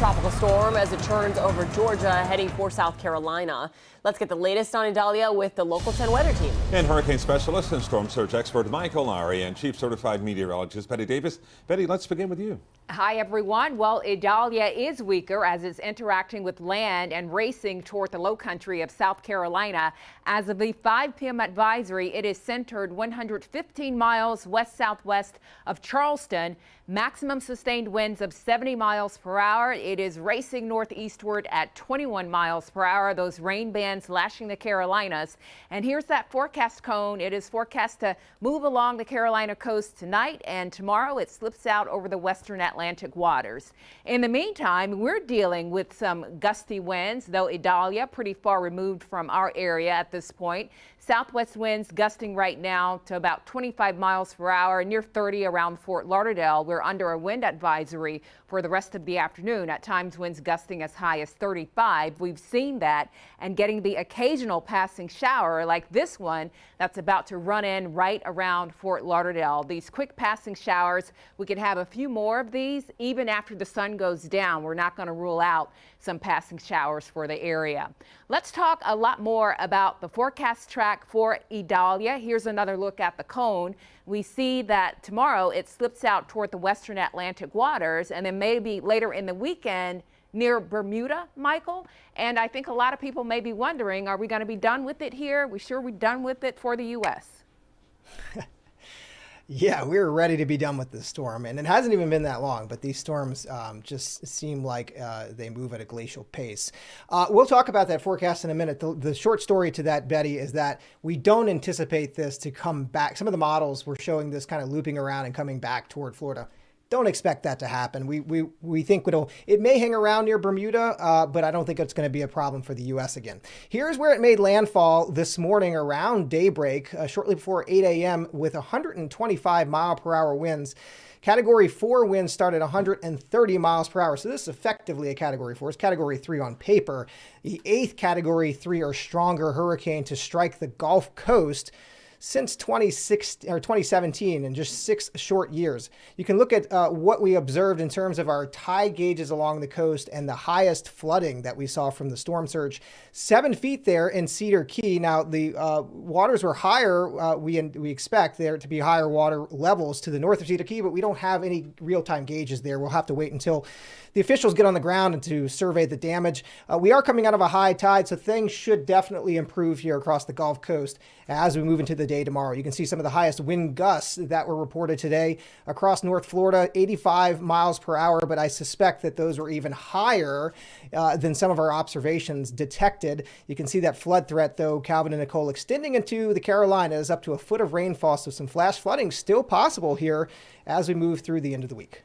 tropical storm as it turns over Georgia, heading for South Carolina. Let's get the latest on Idalia with the Local 10 weather team. And hurricane specialist and storm surge expert Michael Lowry and chief certified meteorologist Betty Davis. Betty, let's begin with you. Hi, everyone. Well, Idalia is weaker as it's interacting with land and racing toward the low country of South Carolina. As of the 5 p.m. advisory, it is centered 115 miles west-southwest of Charleston. Maximum sustained winds of 70 miles per hour. It is racing northeastward at 21 miles per hour. Those rain bands lashing the Carolinas. And here's that forecast cone. It is forecast to move along the Carolina coast tonight, and tomorrow it slips out over the western Atlantic waters. In the meantime, we're dealing with some gusty winds, though Idalia pretty far removed from our area at this point. Southwest winds gusting right now to about 25 miles per hour, near 30 around Fort Lauderdale. We're under a wind advisory for the rest of the afternoon. At times, winds gusting as high as 35. We've seen that, and getting the occasional passing shower like this one that's about to run in right around Fort Lauderdale. These quick passing showers, we could have a few more of these even after the sun goes down. We're not going to rule out some passing showers for the area. Let's talk a lot more about the forecast track for Idalia. Here's another look at the cone. We see that tomorrow it slips out toward the western Atlantic waters, and then maybe later in the weekend near Bermuda, Michael. And I think a lot of people may be wondering, are we going to be done with it here? We sure we're done with it for the U.S.? Yeah, we're ready to be done with this storm, and it hasn't even been that long, but these storms just seem like they move at a glacial pace. We'll talk about that forecast in a minute. The short story to that, Betty, is that we don't anticipate this to come back. Some of the models were showing this kind of looping around and coming back toward Florida. Don't expect that to happen. We think it may hang around near Bermuda, but I don't think it's going to be a problem for the U.S. again. Here's where it made landfall this morning around daybreak, shortly before 8 a.m. with 125 mile per hour winds. Category 4 winds start at 130 miles per hour. So this is effectively a Category 4. It's Category 3 on paper. The 8th Category 3 or stronger hurricane to strike the Gulf Coast since 2017 in just 6 short years. You can look at what we observed in terms of our tide gauges along the coast and the highest flooding that we saw from the storm surge. 7 feet there in Cedar Key. Now, the waters were higher. We expect there to be higher water levels to the north of Cedar Key, but we don't have any real-time gauges there. We'll have to wait until the officials get on the ground and to survey the damage. We are coming out of a high tide, so things should definitely improve here across the Gulf Coast as we move into the day tomorrow. You can see some of the highest wind gusts that were reported today across North Florida, 85 miles per hour, but I suspect that those were even higher than some of our observations detected. You can see that flood threat, though, Calvin and Nicole, extending into the Carolinas up to a foot of rainfall, so some flash flooding still possible here as we move through the end of the week.